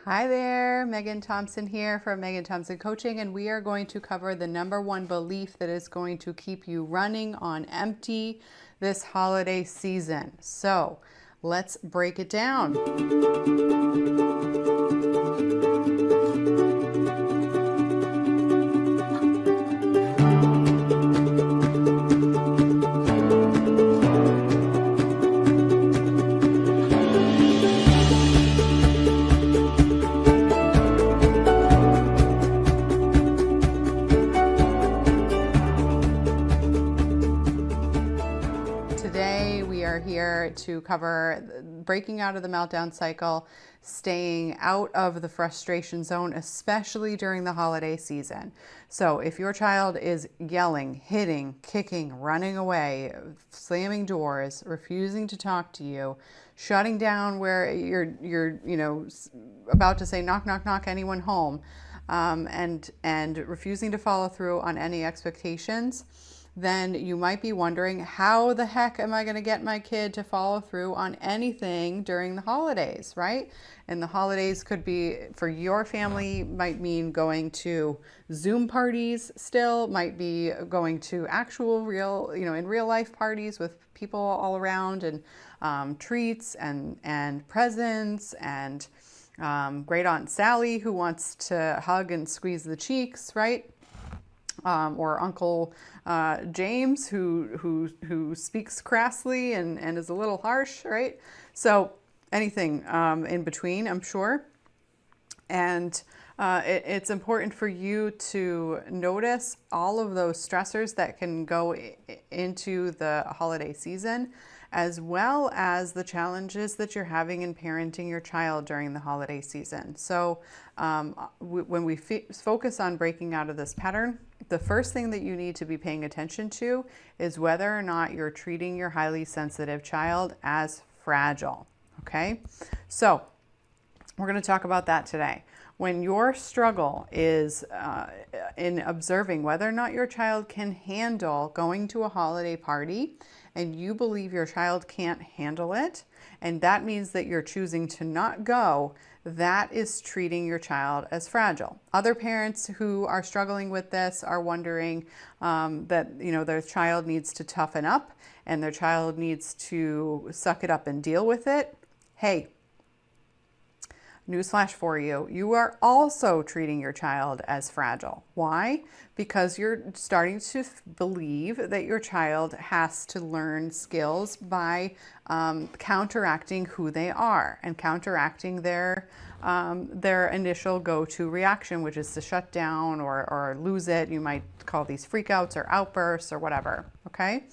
Hi there, Megan Thompson here from Megan Thompson Coaching, and we are going to cover the number one belief that is going to keep you running on empty this holiday season. So let's break it down. Today we are here to cover breaking out of the meltdown cycle, staying out of the frustration zone, especially during the holiday season. So if your child is yelling, hitting, kicking, running away, slamming doors, refusing to talk to you, shutting down where you're about to say knock knock knock anyone home, and refusing to follow through on any expectations, then you might be wondering, how the heck am I going to get my kid to follow through on anything during the holidays, right? And the holidays could be, for your family, might mean going to Zoom parties still, might be going to actual real, in real life parties with people all around, and treats and presents, and great Aunt Sally who wants to hug and squeeze the cheeks, right? Or Uncle James who speaks crassly and is a little harsh, right? So anything in between, I'm sure. And it's important for you to notice all of those stressors that can go into the holiday season, as well as the challenges that you're having in parenting your child during the holiday season. So when we focus on breaking out of this pattern, the first thing that you need to be paying attention to is whether or not you're treating your highly sensitive child as fragile. Okay, so we're going to talk about that today. When your struggle is in observing whether or not your child can handle going to a holiday party, and you believe your child can't handle it, and that means that you're choosing to not go, that is treating your child as fragile. Other parents who are struggling with this are wondering that their child needs to toughen up and their child needs to suck it up and deal with it. Hey, newsflash for you, you are also treating your child as fragile. Why? Because you're starting to believe that your child has to learn skills by counteracting who they are and counteracting their initial go-to reaction, which is to shut down or lose it. You might call these freakouts or outbursts or whatever, okay?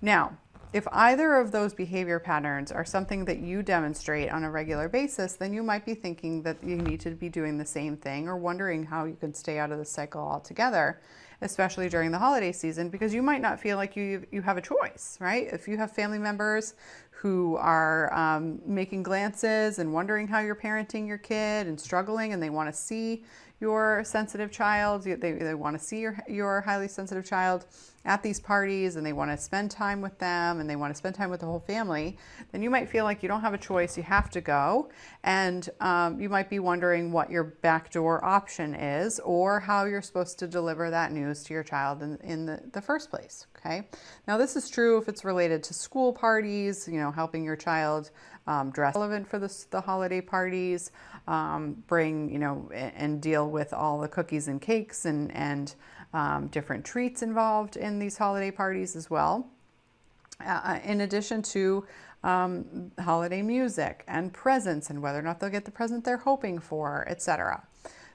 Now, if either of those behavior patterns are something that you demonstrate on a regular basis, then you might be thinking that you need to be doing the same thing, or wondering how you can stay out of the cycle altogether, especially during the holiday season, because you might not feel like you have a choice, right? If you have family members who are making glances and wondering how you're parenting your kid and struggling, and they want to see your sensitive child, they want to see your highly sensitive child at these parties, and they want to spend time with them, and they want to spend time with the whole family, then you might feel like you don't have a choice, you have to go. And you might be wondering what your backdoor option is, or how you're supposed to deliver that news to your child in the first place, okay? Now, this is true if it's related to school parties, helping your child dress relevant for the holiday parties, bring, and deal with all the cookies and cakes and different treats involved in these holiday parties as well. In addition to holiday music and presents, and whether or not they'll get the present they're hoping for, etc.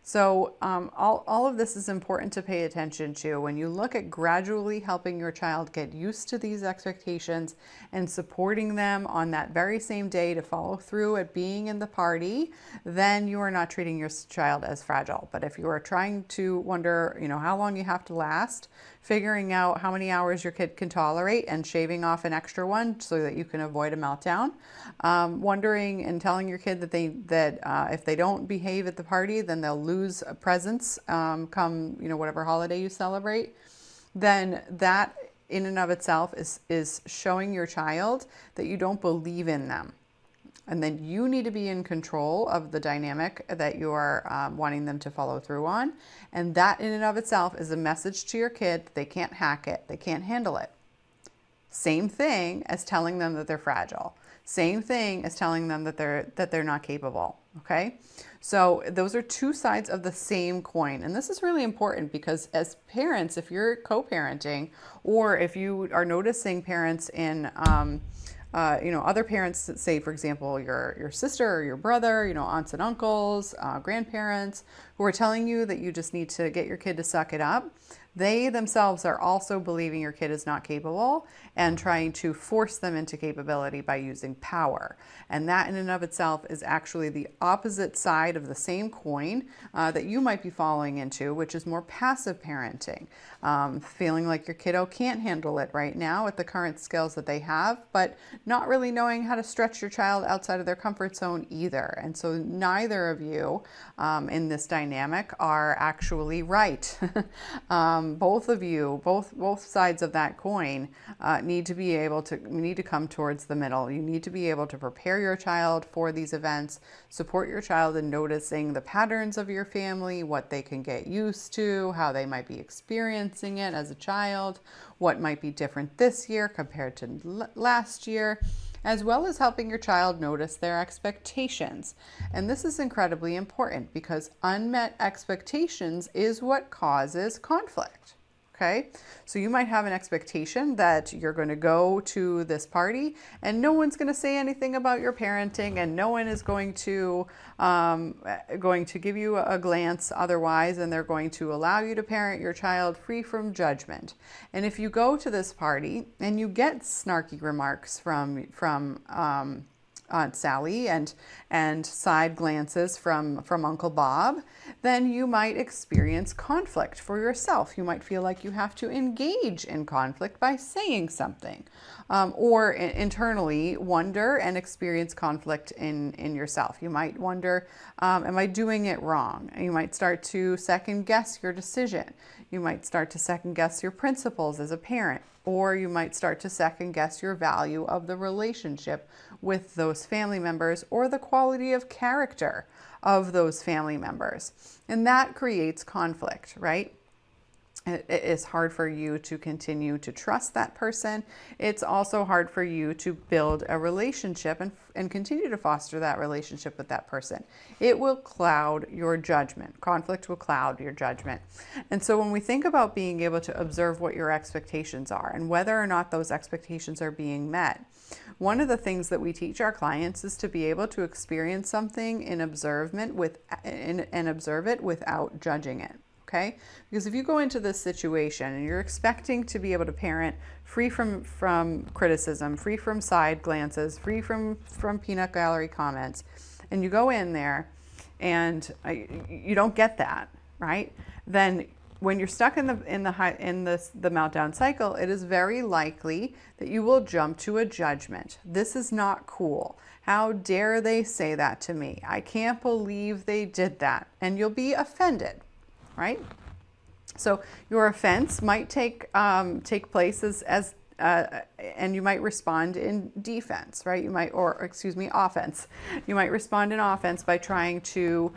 So all of this is important to pay attention to when you look at gradually helping your child get used to these expectations and supporting them on that very same day to follow through at being in the party. Then you are not treating your child as fragile. But if you are trying to wonder, how long you have to last, figuring out how many hours your kid can tolerate and shaving off an extra one so that you can avoid a meltdown, wondering and telling your kid that if they don't behave at the party, then they'll lose presents come whatever holiday you celebrate, then that in and of itself is showing your child that you don't believe in them. And then you need to be in control of the dynamic that you are wanting them to follow through on. And that in and of itself is a message to your kid that they can't hack it, they can't handle it. Same thing as telling them that they're fragile. Same thing as telling them that they're not capable. Okay? So those are two sides of the same coin. And this is really important because as parents, if you're co-parenting, or if you are noticing parents in other parents, say, for example, your sister or your brother, aunts and uncles, grandparents, who are telling you that you just need to get your kid to suck it up, they themselves are also believing your kid is not capable and trying to force them into capability by using power. And that in and of itself is actually the opposite side of the same coin that you might be falling into, which is more passive parenting. Feeling like your kiddo can't handle it right now with the current skills that they have, but not really knowing how to stretch your child outside of their comfort zone either. And so neither of you in this dynamic are actually right. Both of you, both sides of that coin need to come towards the middle. You need to be able to prepare your child for these events, support your child in noticing the patterns of your family, what they can get used to, how they might be experiencing it as a child, what might be different this year compared to last year, as well as helping your child notice their expectations. And this is incredibly important because unmet expectations is what causes conflict. Okay, so you might have an expectation that you're going to go to this party and no one's going to say anything about your parenting, and no one is going to give you a glance otherwise, and they're going to allow you to parent your child free from judgment. And if you go to this party and you get snarky remarks from Aunt Sally and side glances from Uncle Bob, then you might experience conflict for yourself. You might feel like you have to engage in conflict by saying something, or internally wonder and experience conflict in yourself. You might wonder, am I doing it wrong? You might start to second guess your decision. You might start to second guess your principles as a parent, or you might start to second guess your value of the relationship with those family members or the quality of character of those family members. And that creates conflict, right? It is hard for you to continue to trust that person. It's also hard for you to build a relationship and continue to foster that relationship with that person. It will cloud your judgment. Conflict will cloud your judgment. And so when we think about being able to observe what your expectations are and whether or not those expectations are being met, one of the things that we teach our clients is to be able to experience something and observe it without judging it. Okay? Because if you go into this situation and you're expecting to be able to parent free from criticism, free from side glances, free from peanut gallery comments, and you go in there and you don't get that, right? Then when you're stuck in the meltdown cycle, it is very likely that you will jump to a judgment. This is not cool. How dare they say that to me? I can't believe they did that. And you'll be offended. Right? So your offense might take place and you might respond in defense, right? Offense. You might respond in offense by trying to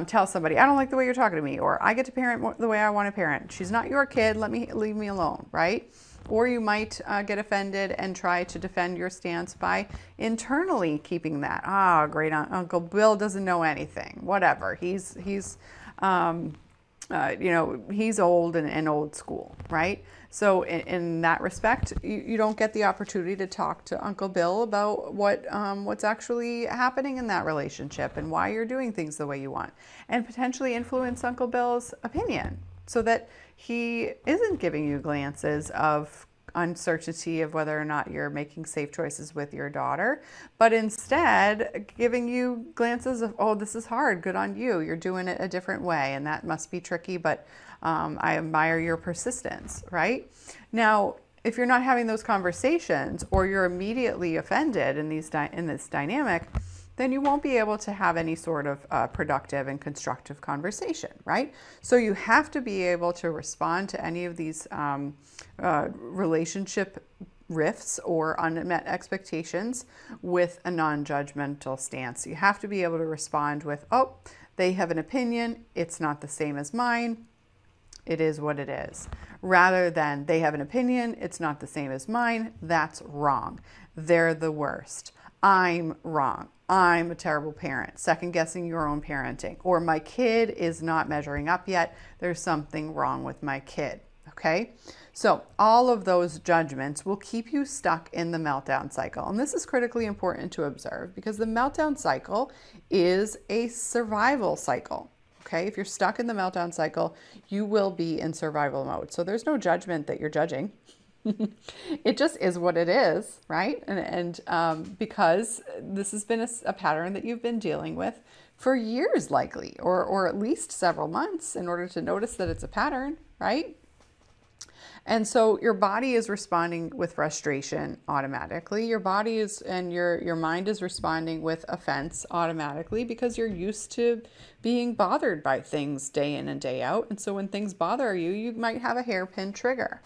tell somebody, I don't like the way you're talking to me, or I get to parent the way I want to parent. She's not your kid. Leave me alone, right? Or you might get offended and try to defend your stance by internally keeping that. Great Uncle Bill doesn't know anything. Whatever. He's old and old school, right? So in that respect, you don't get the opportunity to talk to Uncle Bill about what's actually happening in that relationship and why you're doing things the way you want, and potentially influence Uncle Bill's opinion so that he isn't giving you glances of uncertainty of whether or not you're making safe choices with your daughter, but instead giving you glances of, oh, this is hard, good on you, you're doing it a different way, and that must be tricky, but I admire your persistence, right? Now, if you're not having those conversations, or you're immediately offended in this dynamic, then you won't be able to have any sort of productive and constructive conversation, right? So you have to be able to respond to any of these relationship rifts or unmet expectations with a non-judgmental stance. You have to be able to respond with, oh, they have an opinion, it's not the same as mine, it is what it is. Rather than, they have an opinion, it's not the same as mine, that's wrong. They're the worst. I'm wrong. I'm a terrible parent. Second guessing your own parenting. Or my kid is not measuring up yet. There's something wrong with my kid. Okay? So all of those judgments will keep you stuck in the meltdown cycle. And this is critically important to observe because the meltdown cycle is a survival cycle. Okay? If you're stuck in the meltdown cycle, you will be in survival mode. So there's no judgment that you're judging. It just is what it is, right? And because this has been a pattern that you've been dealing with for years likely, or at least several months in order to notice that it's a pattern, right? And so your body is responding with frustration automatically. Your body is, and your mind is responding with offense automatically because you're used to being bothered by things day in and day out. And so when things bother you, you might have a hairpin trigger.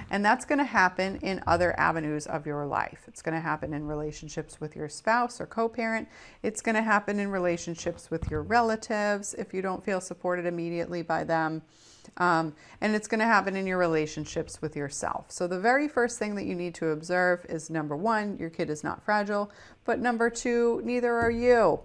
And that's going to happen in other avenues of your life. It's going to happen in relationships with your spouse or co-parent. It's going to happen in relationships with your relatives if you don't feel supported immediately by them. And it's going to happen in your relationships with yourself. So the very first thing that you need to observe is, number one, your kid is not fragile. But number two, neither are you.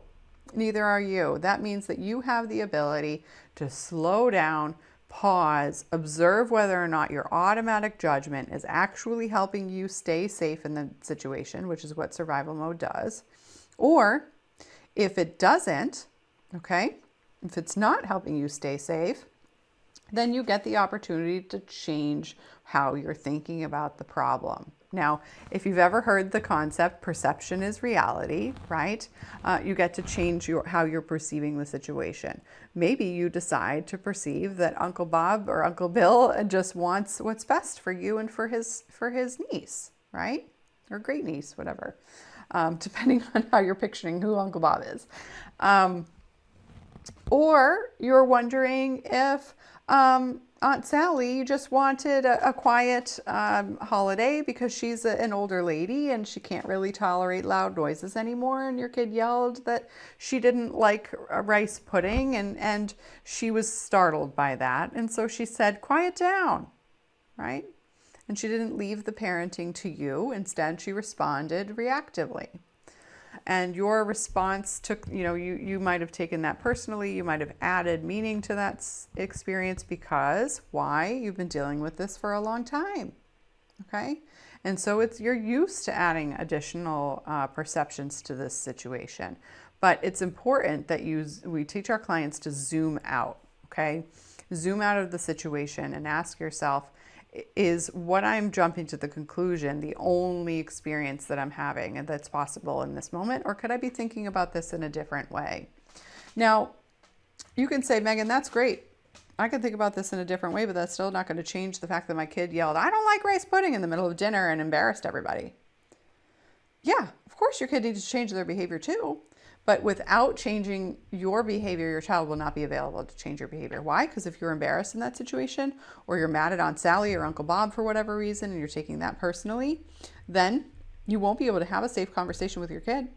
Neither are you. That means that you have the ability to slow down, pause, observe whether or not your automatic judgment is actually helping you stay safe in the situation, which is what survival mode does. Or if it doesn't, okay, if it's not helping you stay safe, then you get the opportunity to change how you're thinking about the problem. Now, if you've ever heard the concept, perception is reality, right? You get to change how you're perceiving the situation. Maybe you decide to perceive that Uncle Bob or Uncle Bill just wants what's best for you and for his niece, right? Or great niece, whatever, depending on how you're picturing who Uncle Bob is. Or you're wondering if Aunt Sally just wanted a quiet holiday because she's an older lady and she can't really tolerate loud noises anymore. And your kid yelled that she didn't like rice pudding and she was startled by that. And so she said, quiet down, right? And she didn't leave the parenting to you. Instead, she responded reactively. And your response took, you might have taken that personally. You might have added meaning to that experience because why? You've been dealing with this for a long time. Okay. And so you're used to adding additional perceptions to this situation. But it's important that we teach our clients to zoom out. Okay. Zoom out of the situation and ask yourself, is what I'm jumping to the conclusion the only experience that I'm having and that's possible in this moment? Or could I be thinking about this in a different way? Now, you can say, Megan, that's great. I can think about this in a different way, but that's still not going to change the fact that my kid yelled, I don't like rice pudding in the middle of dinner and embarrassed everybody. Yeah, of course your kid needs to change their behavior too. But without changing your behavior, your child will not be available to change your behavior. Why? Because if you're embarrassed in that situation, or you're mad at Aunt Sally or Uncle Bob for whatever reason, and you're taking that personally, then you won't be able to have a safe conversation with your kid.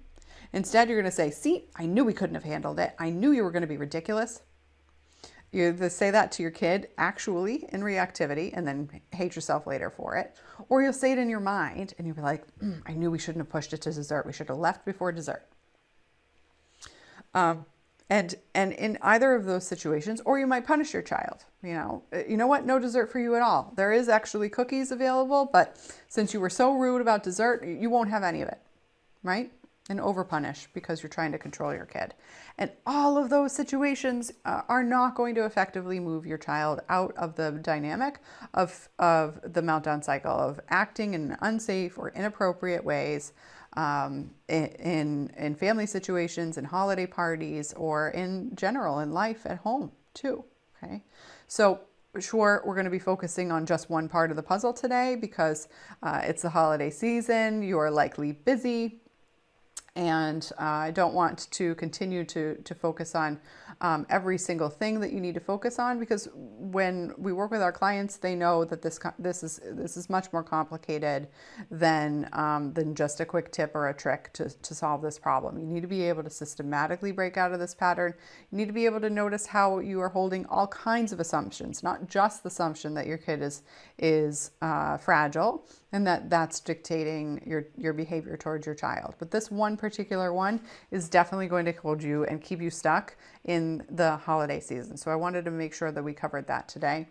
Instead, you're going to say, see, I knew we couldn't have handled it. I knew you were going to be ridiculous. You either say that to your kid actually in reactivity and then hate yourself later for it. Or you'll say it in your mind and you'll be like, I knew we shouldn't have pushed it to dessert. We should have left before dessert. And in either of those situations, or you might punish your child, you know what, no dessert for you at all. There is actually cookies available, but since you were so rude about dessert, you won't have any of it, right? And overpunish because you're trying to control your kid. And all of those situations are not going to effectively move your child out of the dynamic of the meltdown cycle of acting in unsafe or inappropriate ways, in family situations, in holiday parties, or in general in life at home too. Okay, so sure, we're going to be focusing on just one part of the puzzle today because it's the holiday season. You are likely busy, And I don't want to continue to focus on every single thing that you need to focus on, because when we work with our clients, they know that this is much more complicated than just a quick tip or a trick to solve this problem. You need to be able to systematically break out of this pattern. You need to be able to notice how you are holding all kinds of assumptions, not just the assumption that your kid is fragile and that's dictating your behavior towards your child. But this one particular one is definitely going to hold you and keep you stuck in the holiday season. So I wanted to make sure that we covered that today.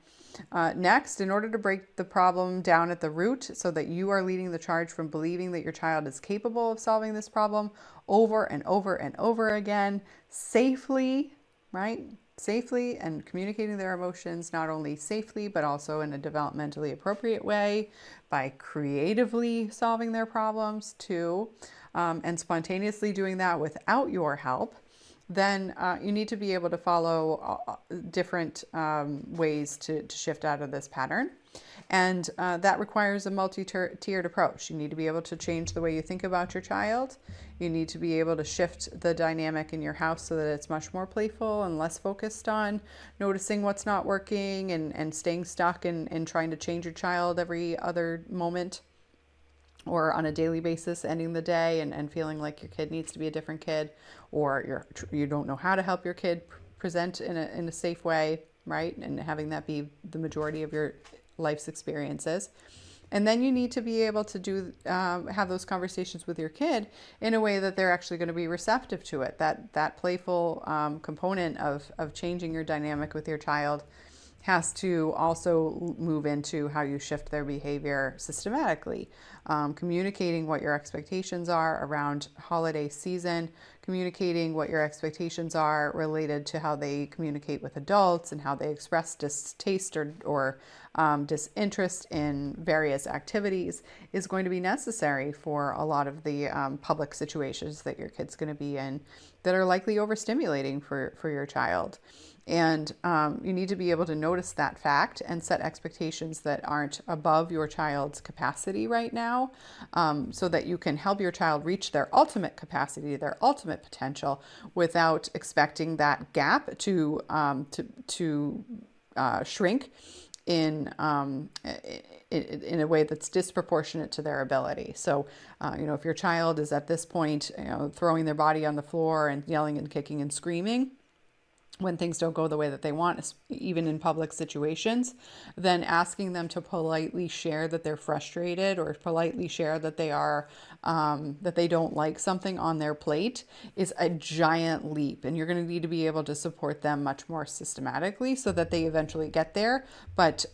Next, in order to break the problem down at the root so that you are leading the charge from believing that your child is capable of solving this problem over and over and over again, safely, right? Safely, and communicating their emotions not only safely but also in a developmentally appropriate way, by creatively solving their problems too, and spontaneously doing that without your help, then you need to be able to follow different ways to shift out of this pattern. And that requires a multi-tiered approach. You need to be able to change the way you think about your child. You need to be able to shift the dynamic in your house so that it's much more playful and less focused on noticing what's not working and staying stuck and trying to change your child every other moment or on a daily basis, ending the day and feeling like your kid needs to be a different kid, or you don't know how to help your kid present in a safe way, right? And having that be the majority of your life's experiences. And then you need to be able to have those conversations with your kid in a way that they're actually going to be receptive to it. That playful component of changing your dynamic with your child has to also move into how you shift their behavior systematically. Communicating what your expectations are around holiday season, communicating what your expectations are related to how they communicate with adults and how they express distaste or disinterest in various activities is going to be necessary for a lot of the public situations that your kid's going to be in that are likely overstimulating for your child. And you need to be able to notice that fact and set expectations that aren't above your child's capacity right now, so that you can help your child reach their ultimate capacity, their ultimate potential, without expecting that gap to shrink in a way that's disproportionate to their ability. So, if your child is at this point, throwing their body on the floor and yelling and kicking and screaming when things don't go the way that they want, even in public situations, then asking them to politely share that they're frustrated or politely share that that they don't like something on their plate is a giant leap. And you're going to need to be able to support them much more systematically so that they eventually get there. But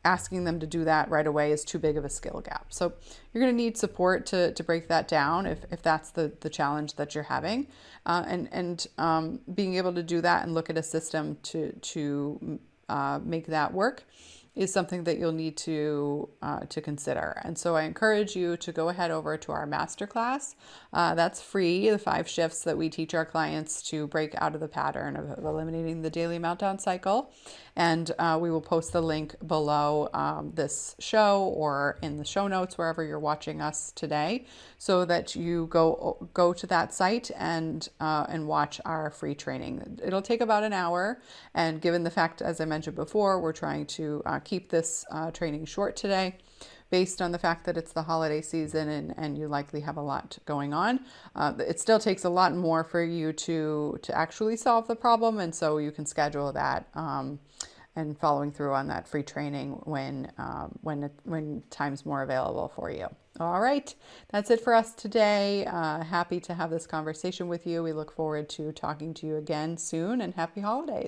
asking them to do that right away is too big of a skill gap. So you're going to need support to break that down if that's the challenge that you're having. And being able to do that and look at a system to make that work is something that you'll need to consider. And so I encourage you to go ahead over to our masterclass. That's free, the 5 shifts that we teach our clients to break out of the pattern of eliminating the daily meltdown cycle. And we will post the link below this show or in the show notes, wherever you're watching us today, so that you go to that site and watch our free training. It'll take about an hour. And given the fact, as I mentioned before, we're trying to keep this training short today, based on the fact that it's the holiday season and you likely have a lot going on. It still takes a lot more for you to actually solve the problem, and so you can schedule that and following through on that free training when time's more available for you. All right, that's it for us today. Happy to have this conversation with you. We look forward to talking to you again soon, and happy holidays.